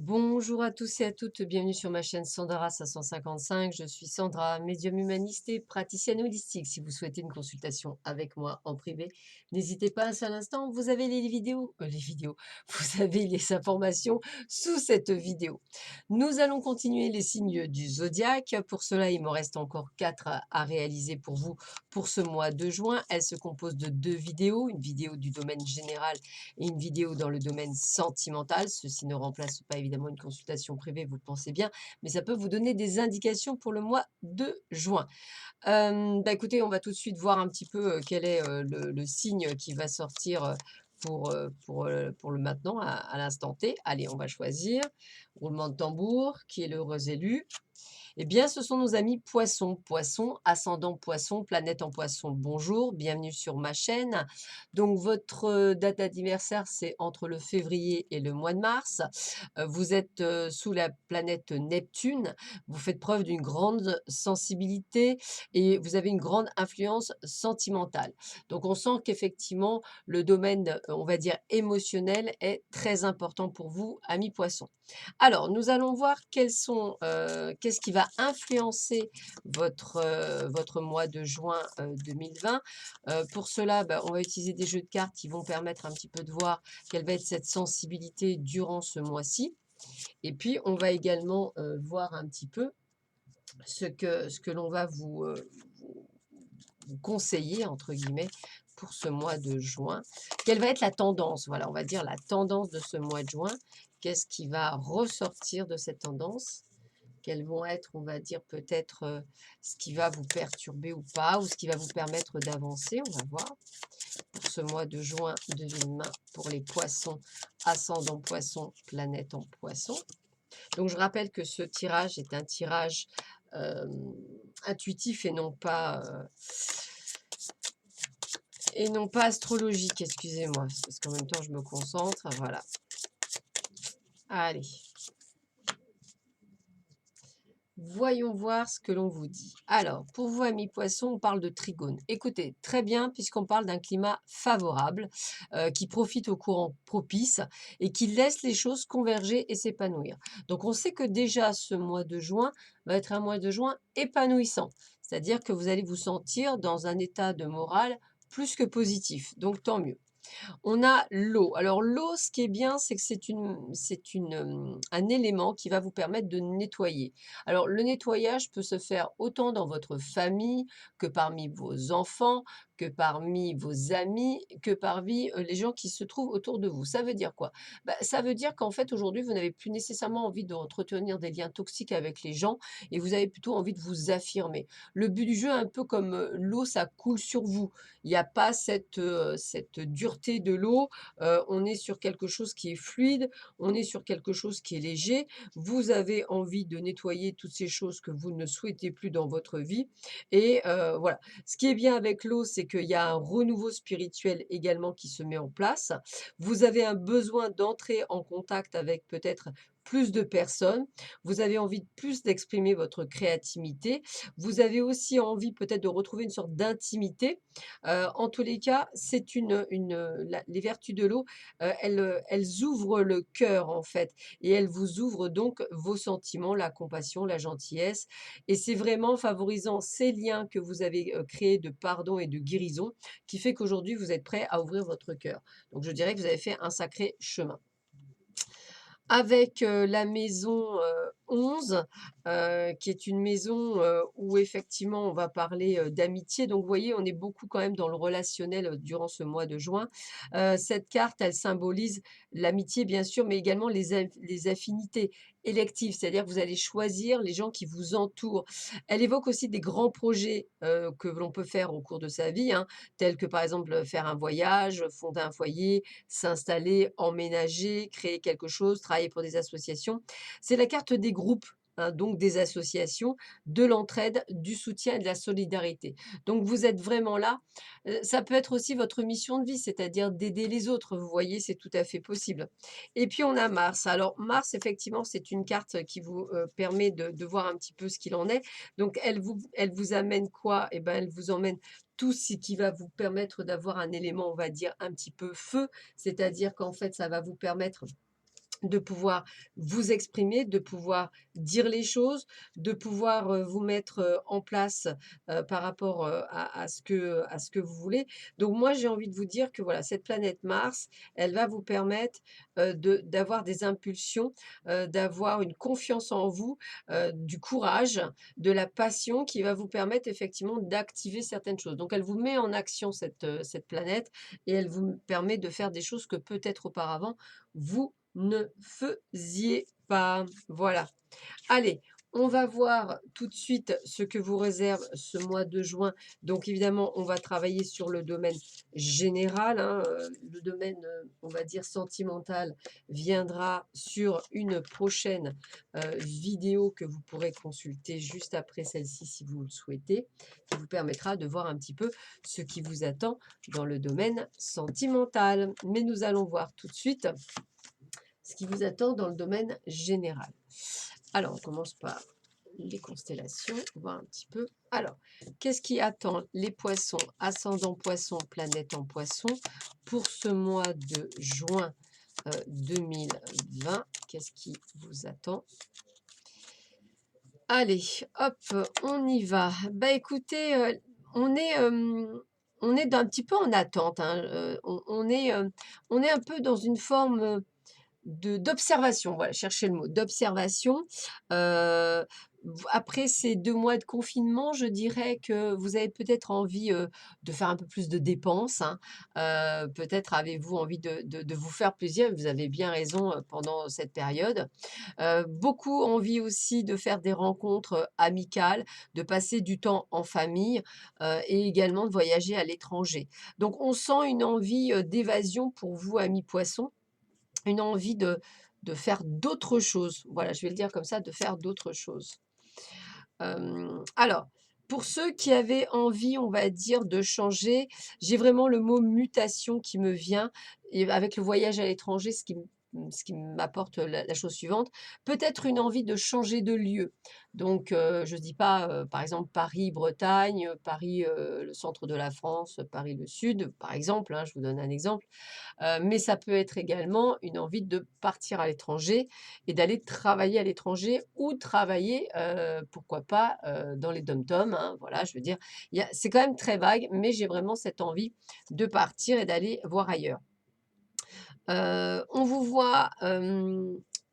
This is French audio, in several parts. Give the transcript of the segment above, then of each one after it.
Bonjour à tous et à toutes, bienvenue sur ma chaîne Sandara 555. Je suis Sandra, médium humaniste et praticienne holistique. Si vous souhaitez une consultation avec moi en privé, n'hésitez pas un seul instant. Vous avez vous avez les informations sous cette vidéo. Nous allons continuer les signes du zodiaque. Pour cela, il me reste encore 4 à réaliser pour vous pour ce mois de juin. Elle se compose de 2 vidéos, une vidéo du domaine général et une vidéo dans le domaine sentimental. Ceci ne remplace pas évidemment une consultation privée, vous le pensez bien, mais ça peut vous donner des indications pour le mois de juin. Écoutez, on va tout de suite voir un petit peu quel est le signe qui va sortir pour le maintenant, à l'instant T. Allez, on va choisir. Roulement de tambour, qui est l'heureux élu. Eh bien, ce sont nos amis poissons. Poissons, ascendant poisson, planète en poisson. Bonjour, bienvenue sur ma chaîne. Donc, votre date d'anniversaire, c'est entre le février et le mois de mars. Vous êtes sous la planète Neptune. Vous faites preuve d'une grande sensibilité et vous avez une grande influence sentimentale. Donc, on sent qu'effectivement, le domaine, on va dire, émotionnel est très important pour vous, amis poissons. Alors, nous allons voir qu'est-ce qui va influencer votre mois de juin 2020. Pour cela, on va utiliser des jeux de cartes qui vont permettre un petit peu de voir quelle va être cette sensibilité durant ce mois-ci. Et puis, on va également voir un petit peu ce que l'on va vous conseiller, entre guillemets, pour ce mois de juin. Quelle va être la tendance? Voilà, on va dire la tendance de ce mois de juin. Qu'est-ce qui va ressortir de cette tendance? Quels vont être, on va dire, peut-être ce qui va vous perturber ou pas, ou ce qui va vous permettre d'avancer? On va voir pour ce mois de juin 2020 pour les poissons, ascendant poisson, planète en poisson. Donc, je rappelle que ce tirage est un tirage euh, intuitif et non pas astrologique, excusez-moi, parce qu'en même temps, je me concentre. Voilà. Allez, voyons voir ce que l'on vous dit. Alors, pour vous, amis poissons, on parle de trigone. Écoutez, très bien, puisqu'on parle d'un climat favorable, qui profite au courant propice et qui laisse les choses converger et s'épanouir. Donc, on sait que déjà ce mois de juin va être un mois de juin épanouissant. C'est-à-dire que vous allez vous sentir dans un état de morale plus que positif. Donc, tant mieux. On a l'eau. Alors l'eau, ce qui est bien, c'est que un élément qui va vous permettre de nettoyer. Alors le nettoyage peut se faire autant dans votre famille que parmi vos enfants, que parmi vos amis, que parmi les gens qui se trouvent autour de vous. Ça veut dire quoi? Ça veut dire qu'en fait aujourd'hui, vous n'avez plus nécessairement envie d'entretenir des liens toxiques avec les gens et vous avez plutôt envie de vous affirmer. Le but du jeu, un peu comme l'eau, ça coule sur vous. Il n'y a pas cette dureté de l'eau, on est sur quelque chose qui est fluide, on est sur quelque chose qui est léger. Vous avez envie de nettoyer toutes ces choses que vous ne souhaitez plus dans votre vie et voilà. Ce qui est bien avec l'eau, c'est qu'il y a un renouveau spirituel également qui se met en place. Vous avez un besoin d'entrer en contact avec peut-être plus de personnes. Vous avez envie de plus d'exprimer votre créativité. Vous avez aussi envie peut-être de retrouver une sorte d'intimité. En tous les cas, c'est les vertus de l'eau, elles ouvrent le cœur en fait et elles vous ouvrent donc vos sentiments, la compassion, la gentillesse et c'est vraiment favorisant ces liens que vous avez, créés de pardon et de guérison qui fait qu'aujourd'hui vous êtes prêt à ouvrir votre cœur. Donc je dirais que vous avez fait un sacré chemin. Avec, la maison, 11, qui est une maison, où effectivement on va parler, d'amitié. Donc vous voyez, on est beaucoup quand même dans le relationnel, durant ce mois de juin. Cette carte, elle symbolise l'amitié bien sûr, mais également les affinités électives, c'est-à-dire que vous allez choisir les gens qui vous entourent. Elle évoque aussi des grands projets, que l'on peut faire au cours de sa vie, hein, tels que par exemple, faire un voyage, fonder un foyer, s'installer, emménager, créer quelque chose, travailler pour des associations. C'est la carte des groupes, hein, donc des associations, de l'entraide, du soutien et de la solidarité. Donc vous êtes vraiment là. Ça peut être aussi votre mission de vie, c'est-à-dire d'aider les autres. Vous voyez, c'est tout à fait possible. Et puis on a Mars. Alors Mars, effectivement, c'est une carte qui vous permet de voir un petit peu ce qu'il en est. Donc elle vous amène quoi? Eh ben, elle vous emmène tout ce qui va vous permettre d'avoir un élément, on va dire, un petit peu feu, c'est-à-dire qu'en fait, ça va vous permettre de pouvoir vous exprimer, de pouvoir dire les choses, de pouvoir, vous mettre, en place, par rapport, à ce que vous voulez. Donc moi, j'ai envie de vous dire que voilà, cette planète Mars, elle va vous permettre, d'avoir des impulsions, d'avoir une confiance en vous, du courage, de la passion qui va vous permettre effectivement d'activer certaines choses. Donc elle vous met en action cette planète et elle vous permet de faire des choses que peut-être auparavant vous ne faisiez pas. Voilà. Allez, on va voir tout de suite ce que vous réserve ce mois de juin. Donc évidemment, on va travailler sur le domaine général, hein, le domaine, on va dire sentimental, viendra sur une prochaine vidéo que vous pourrez consulter juste après celle-ci si vous le souhaitez, qui vous permettra de voir un petit peu ce qui vous attend dans le domaine sentimental. Mais nous allons voir tout de suite ce qui vous attend dans le domaine général. Alors, on commence par les constellations, voir un petit peu. Alors, qu'est-ce qui attend les poissons, ascendant poisson, planète en poisson, pour ce mois de juin 2020? Qu'est-ce qui vous attend? Allez, hop, on y va. Bah écoutez, on est, on est d'un petit peu en attente, hein, on est un peu dans une forme de d'observation, voilà, cherchez le mot, d'observation. Heu, Après ces 2 mois de confinement, je dirais que vous avez peut-être envie, de faire un peu plus de dépenses, hein. Peut-être avez-vous envie de vous faire plaisir, vous avez bien raison, pendant cette période. Beaucoup envie aussi de faire des rencontres, amicales, de passer du temps en famille, et également de voyager à l'étranger. Donc on sent une envie, d'évasion pour vous, amis poissons, une envie de faire d'autres choses. Voilà, je vais le dire comme ça, de faire d'autres choses. Alors, pour ceux qui avaient envie, on va dire, de changer, j'ai vraiment le mot mutation qui me vient et avec le voyage à l'étranger, ce qui m'apporte la chose suivante, peut-être une envie de changer de lieu. Donc, je ne dis pas, par exemple, Paris-Bretagne, Paris, le centre de la France, Paris le sud, par exemple, hein, je vous donne un exemple. Mais ça peut être également une envie de partir à l'étranger et d'aller travailler à l'étranger ou travailler, pourquoi pas, dans les DOM-TOM, hein. Voilà, je veux dire, c'est quand même très vague, mais j'ai vraiment cette envie de partir et d'aller voir ailleurs. On vous voit,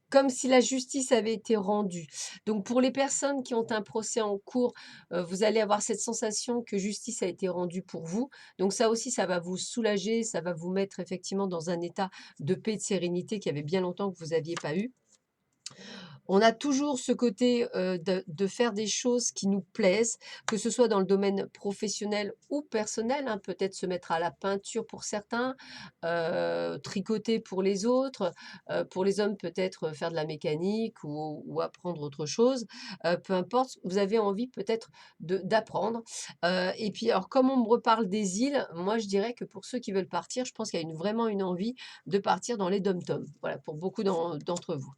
comme si la justice avait été rendue. Donc pour les personnes qui ont un procès en cours, vous allez avoir cette sensation que justice a été rendue pour vous. Donc ça aussi, ça va vous soulager, ça va vous mettre effectivement dans un état de paix et de sérénité qu'il y avait bien longtemps que vous n'aviez pas eu. On a toujours ce côté, de faire des choses qui nous plaisent, que ce soit dans le domaine professionnel ou personnel, hein. Peut-être se mettre à la peinture pour certains, tricoter pour les autres, pour les hommes peut-être, faire de la mécanique ou apprendre autre chose. Peu importe, vous avez envie peut-être d'apprendre. Et puis alors comme on me reparle des îles, moi je dirais que pour ceux qui veulent partir, je pense qu'il y a vraiment une envie de partir dans les DOM-TOM. Voilà, pour beaucoup d'entre vous.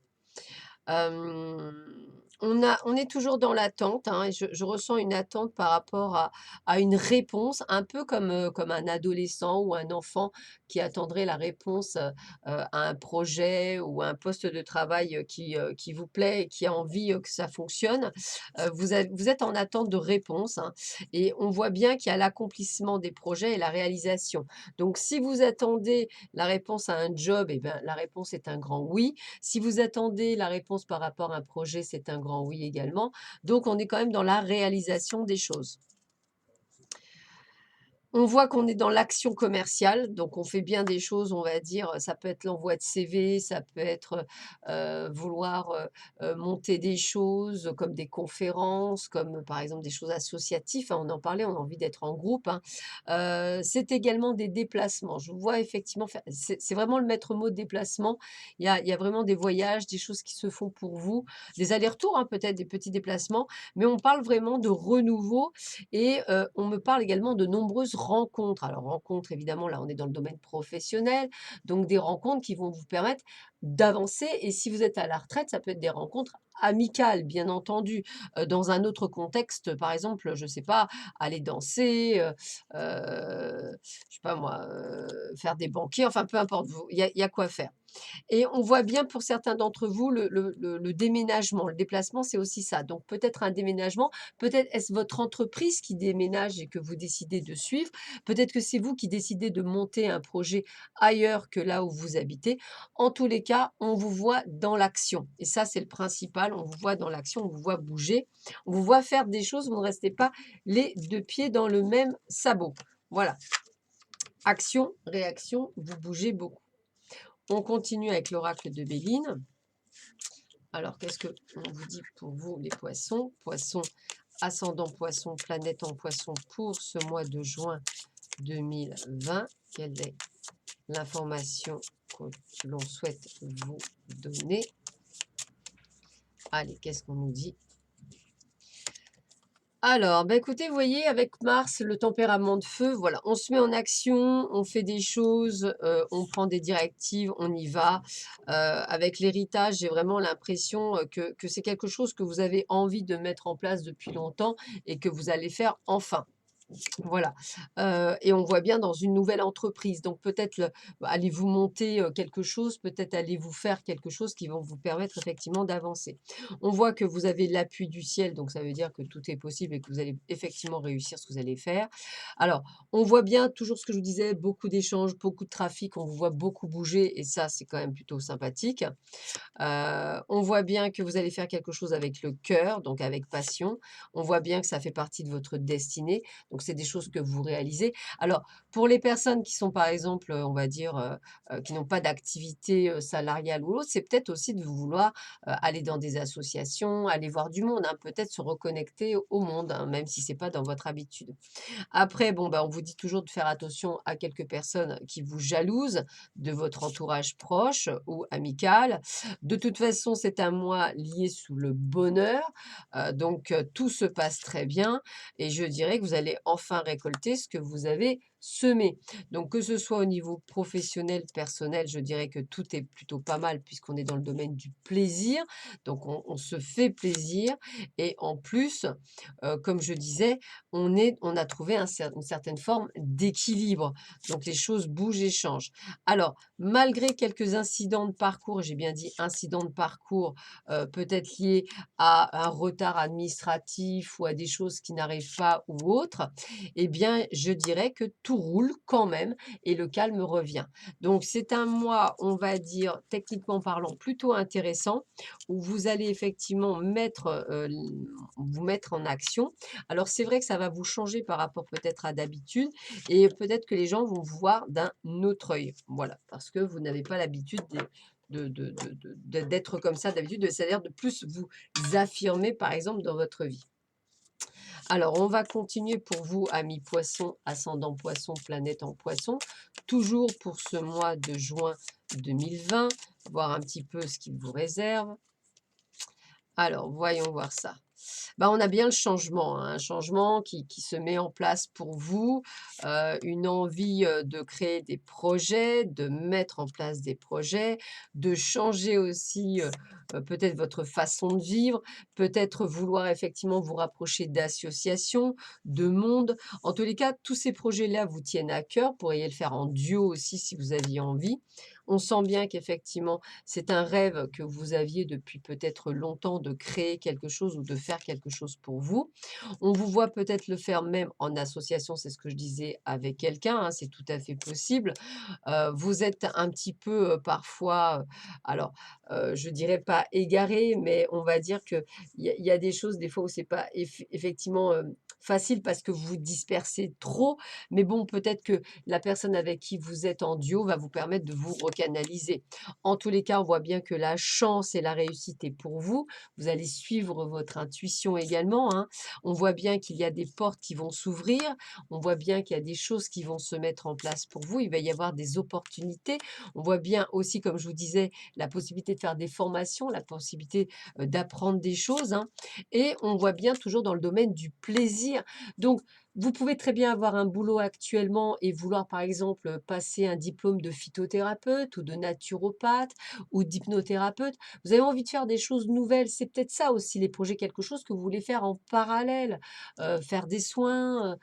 On est toujours dans l'attente, hein, et je ressens une attente par rapport à une réponse, un peu comme un adolescent ou un enfant qui attendrait la réponse, à un projet ou à un poste de travail, qui vous plaît et qui a envie, que ça fonctionne. Vous êtes en attente de réponse, hein, et on voit bien qu'il y a l'accomplissement des projets et la réalisation. Donc si vous attendez la réponse à un job, et ben, la réponse est un grand oui. Si vous attendez la réponse par rapport à un projet, c'est un grand oui également. Donc on est quand même dans la réalisation des choses. On voit qu'on est dans l'action commerciale, donc on fait bien des choses, on va dire, ça peut être l'envoi de CV, ça peut être, vouloir, monter des choses, comme des conférences, comme, par exemple, des choses associatives, hein, on en parlait, on a envie d'être en groupe, hein. C'est également des déplacements. Je vous vois effectivement faire c'est vraiment le maître mot déplacement. Il y a vraiment des voyages, des choses qui se font pour vous, des allers-retours, hein, peut-être des petits déplacements, mais on parle vraiment de renouveau et on me parle également de nombreuses rencontres. Alors rencontres, évidemment, là, on est dans le domaine professionnel, donc des rencontres qui vont vous permettre d'avancer et si vous êtes à la retraite, ça peut être des rencontres amical, bien entendu, dans un autre contexte, par exemple, je ne sais pas, aller danser, je sais pas moi, faire des banquets, enfin peu importe, vous il y a quoi faire. Et on voit bien pour certains d'entre vous le déménagement. Le déplacement, c'est aussi ça. Donc peut-être un déménagement, peut-être est-ce votre entreprise qui déménage et que vous décidez de suivre. Peut-être que c'est vous qui décidez de monter un projet ailleurs que là où vous habitez. En tous les cas, on vous voit dans l'action. Et ça, c'est le principal. On vous voit dans l'action, on vous voit bouger, on vous voit faire des choses. Vous ne restez pas les deux pieds dans le même sabot. Voilà. Action, réaction, vous bougez beaucoup. On continue avec l'oracle de Béline. Alors, qu'est-ce qu'on vous dit pour vous, les poissons? Poissons, ascendant poisson, planète en poisson pour ce mois de juin 2020. Quelle est l'information que l'on souhaite vous donner? Allez, qu'est-ce qu'on nous dit? Alors, bah, écoutez, vous voyez, avec Mars, le tempérament de feu, voilà, on se met en action, on fait des choses, on prend des directives, on y va. Avec l'héritage, j'ai vraiment l'impression que c'est quelque chose que vous avez envie de mettre en place depuis longtemps et que vous allez faire enfin. Voilà, et on voit bien dans une nouvelle entreprise, donc peut-être allez-vous monter, quelque chose, peut-être allez-vous faire quelque chose qui vont vous permettre effectivement d'avancer. On voit que vous avez l'appui du ciel, donc ça veut dire que tout est possible et que vous allez effectivement réussir ce que vous allez faire. Alors, on voit bien toujours ce que je vous disais, beaucoup d'échanges, beaucoup de trafic, on vous voit beaucoup bouger et ça, c'est quand même plutôt sympathique. On voit bien que vous allez faire quelque chose avec le cœur, donc avec passion. On voit bien que ça fait partie de votre destinée, donc c'est des choses que vous réalisez. Alors, pour les personnes qui sont, par exemple, on va dire, qui n'ont pas d'activité, salariale ou autre, c'est peut-être aussi de vouloir, aller dans des associations, aller voir du monde, hein, peut-être se reconnecter au monde, hein, même si c'est pas dans votre habitude. Après, bon, bah, on vous dit toujours de faire attention à quelques personnes qui vous jalousent de votre entourage proche ou amical. De toute façon, c'est un mois lié sous le bonheur, donc tout se passe très bien et je dirais que vous allez enfin récolter ce que vous avez semé. Donc que ce soit au niveau professionnel, personnel, je dirais que tout est plutôt pas mal puisqu'on est dans le domaine du plaisir. Donc on se fait plaisir et en plus, comme je disais, on a trouvé une certaine forme d'équilibre. Donc les choses bougent et changent. Alors, malgré quelques incidents de parcours, j'ai bien dit incidents de parcours, peut-être liés à un retard administratif ou à des choses qui n'arrivent pas ou autres, eh bien, je dirais que tout roule quand même et le calme revient. Donc, c'est un mois, on va dire, techniquement parlant, plutôt intéressant, où vous allez effectivement vous mettre en action. Alors, c'est vrai que ça va vous changer par rapport peut-être à d'habitude et peut-être que les gens vont vous voir d'un autre œil. Voilà, parce que vous n'avez pas l'habitude d'être comme ça d'habitude, c'est-à-dire de plus vous affirmer, par exemple, dans votre vie. Alors, on va continuer pour vous, amis poissons, ascendant poisson, planète en poisson, toujours pour ce mois de juin 2020, voir un petit peu ce qu'il vous réserve. Alors, voyons voir ça. Bah, on a bien le changement, hein, un changement qui se met en place pour vous, une envie, de créer des projets, de mettre en place des projets, de changer aussi, peut-être votre façon de vivre, peut-être vouloir effectivement vous rapprocher d'associations, de monde. En tous les cas, tous ces projets-là vous tiennent à cœur, vous pourriez le faire en duo aussi si vous aviez envie. On sent bien qu'effectivement, c'est un rêve que vous aviez depuis peut-être longtemps de créer quelque chose ou de faire quelque chose pour vous. On vous voit peut-être le faire même en association, c'est ce que je disais, avec quelqu'un, hein, c'est tout à fait possible. Vous êtes un petit peu, parfois, alors, je dirais pas égaré, mais on va dire qu'il y a des choses des fois où c'est pas effectivement, facile parce que vous vous dispersez trop. Mais bon, peut-être que la personne avec qui vous êtes en duo va vous permettre de vous recanaliser. En tous les cas, on voit bien que la chance et la réussite est pour vous. Vous allez suivre votre intuition également, hein. On voit bien qu'il y a des portes qui vont s'ouvrir. On voit bien qu'il y a des choses qui vont se mettre en place pour vous. Il va y avoir des opportunités. On voit bien aussi, comme je vous disais, la possibilité de faire des formations, la possibilité d'apprendre des choses, hein. Et on voit bien toujours dans le domaine du plaisir. Donc, Vous pouvez très bien avoir un boulot actuellement et vouloir, par exemple, passer un diplôme de phytothérapeute ou de naturopathe ou d'hypnothérapeute. Vous avez envie de faire des choses nouvelles. C'est peut-être ça aussi les projets, quelque chose que vous voulez faire en parallèle, faire des soins,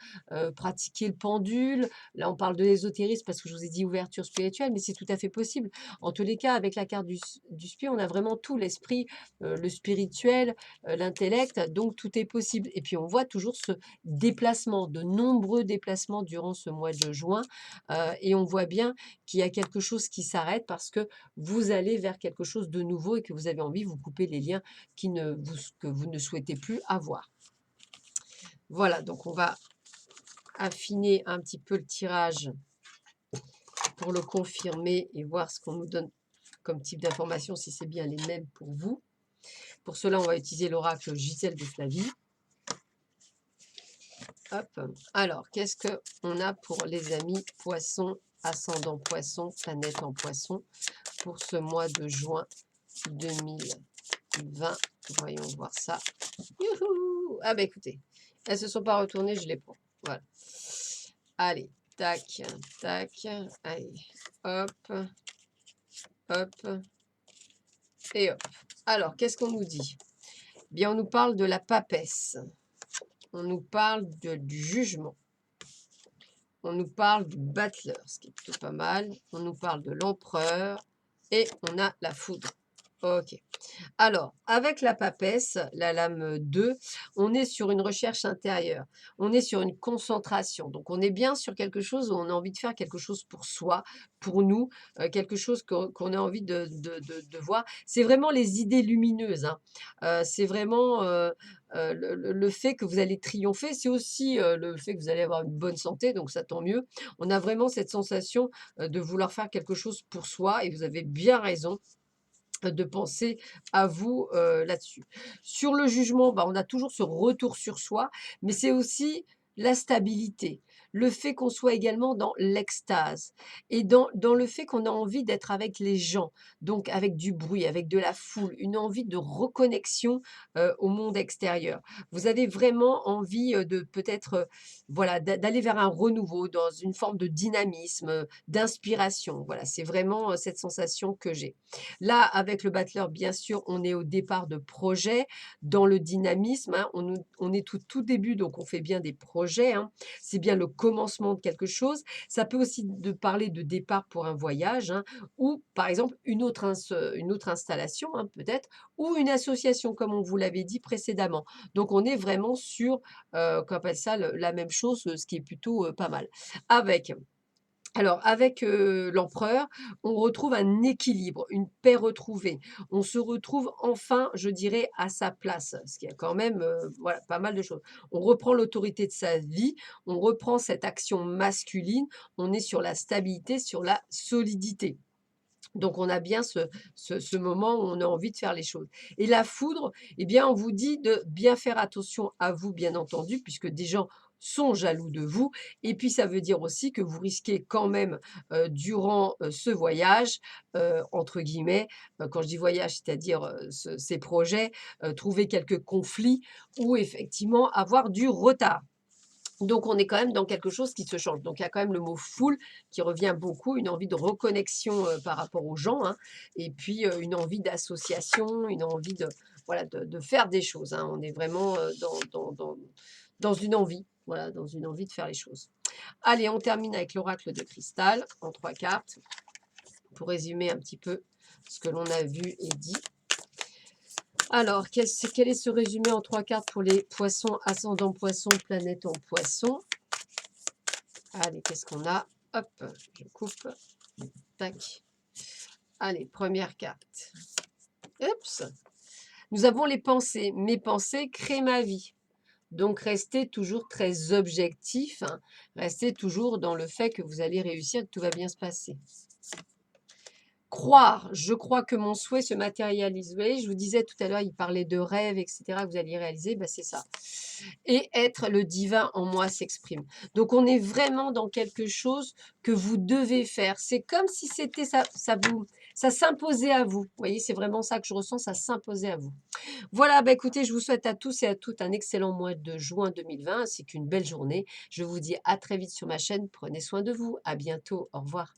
pratiquer le pendule. Là, on parle de l'ésotérisme parce que je vous ai dit ouverture spirituelle, mais c'est tout à fait possible. En tous les cas, avec la carte du spi, on a vraiment tout, l'esprit, le spirituel, l'intellect, donc tout est possible. Et puis on voit toujours ce déplacement, de nombreux déplacements durant ce mois de juin, et on voit bien qu'il y a quelque chose qui s'arrête parce que vous allez vers quelque chose de nouveau et que vous avez envie, vous couper les liens que vous ne souhaitez plus avoir. Voilà, donc on va affiner un petit peu le tirage pour le confirmer et voir ce qu'on nous donne comme type d'information, si c'est bien les mêmes pour vous. Pour cela, on va utiliser l'oracle Gisèle de Flavie. Hop. Alors, qu'est-ce qu'on a pour les amis poissons, ascendant poisson, planète en poisson, pour ce mois de juin 2020? Voyons voir ça. Youhou! Ah bah écoutez, elles ne se sont pas retournées, je les prends. Voilà. Allez, tac, tac. Allez, hop, hop, et hop. Alors, qu'est-ce qu'on nous dit? Bien, on nous parle de la papesse. On nous parle du jugement. On nous parle du battleur, ce qui est plutôt pas mal. On nous parle de l'empereur. Et on a la foudre. Ok. Alors, avec la papesse, la lame 2, on est sur une recherche intérieure. On est sur une concentration. Donc, on est bien sur quelque chose où on a envie de faire quelque chose pour soi, pour nous, quelque chose qu'on a envie de voir. C'est vraiment les idées lumineuses, hein. C'est vraiment le fait que vous allez triompher. C'est aussi le fait que vous allez avoir une bonne santé, donc ça tant mieux. On a vraiment cette sensation de vouloir faire quelque chose pour soi et vous avez bien raison de penser à vous là-dessus. Sur le jugement, bah, on a toujours ce retour sur soi, mais c'est aussi la stabilité, le fait qu'on soit également dans l'extase et dans le fait qu'on a envie d'être avec les gens, donc avec du bruit, avec de la foule, une envie de reconnexion au monde extérieur. Vous avez vraiment envie de peut-être voilà, d'aller vers un renouveau, dans une forme de dynamisme, d'inspiration. Voilà, c'est vraiment cette sensation que j'ai. Là, avec le battleur, bien sûr, on est au départ de projet, dans le dynamisme, hein, on est tout début, donc on fait bien des projets, hein. C'est bien le commencement de quelque chose. Ça peut aussi de parler de départ pour un voyage, hein, ou par exemple une autre installation, hein, peut-être, ou une association, comme on vous l'avait dit précédemment. Donc on est vraiment sur, qu'on appelle ça, la même chose, ce qui est plutôt pas mal. Avec l'empereur, on retrouve un équilibre, une paix retrouvée. On se retrouve enfin, je dirais, à sa place, ce qui a quand même, voilà, pas mal de choses. On reprend l'autorité de sa vie, on reprend cette action masculine, on est sur la stabilité, sur la solidité. Donc on a bien ce moment où on a envie de faire les choses. Et la foudre, eh bien, on vous dit de bien faire attention à vous, bien entendu, puisque des gens sont jaloux de vous. Et puis ça veut dire aussi que vous risquez quand même, durant, ce voyage, entre guillemets, quand je dis voyage, c'est-à-dire, ces projets, trouver quelques conflits ou effectivement avoir du retard. Donc on est quand même dans quelque chose qui se change. Donc il y a quand même le mot foule qui revient beaucoup, une envie de reconnexion, par rapport aux gens, hein, et puis, une envie d'association, une envie de voilà, de faire des choses, hein. On est vraiment, dans une envie, voilà, dans une envie de faire les choses. Allez, on termine avec l'oracle de cristal en 3 cartes pour résumer un petit peu ce que l'on a vu et dit. Alors, quel est ce résumé en 3 cartes pour les poissons, ascendant poisson, planète en poisson? Allez, qu'est-ce qu'on a? Hop, je coupe. Tac. Allez, première carte. Oups. Nous avons les pensées. Mes pensées créent ma vie. Donc, restez toujours très objectif, hein. Restez toujours dans le fait que vous allez réussir, que tout va bien se passer. Croire, je crois que mon souhait se matérialise. Vous voyez, je vous disais tout à l'heure, il parlait de rêves, etc., que vous alliez réaliser, ben c'est ça. Et être le divin en moi s'exprime. Donc, on est vraiment dans quelque chose que vous devez faire. C'est comme si c'était ça, ça s'imposait à vous. Vous voyez, c'est vraiment ça que je ressens, ça s'imposait à vous. Voilà, bah, écoutez, je vous souhaite à tous et à toutes un excellent mois de juin 2020 ainsi qu'une belle journée. Je vous dis à très vite sur ma chaîne. Prenez soin de vous. À bientôt. Au revoir.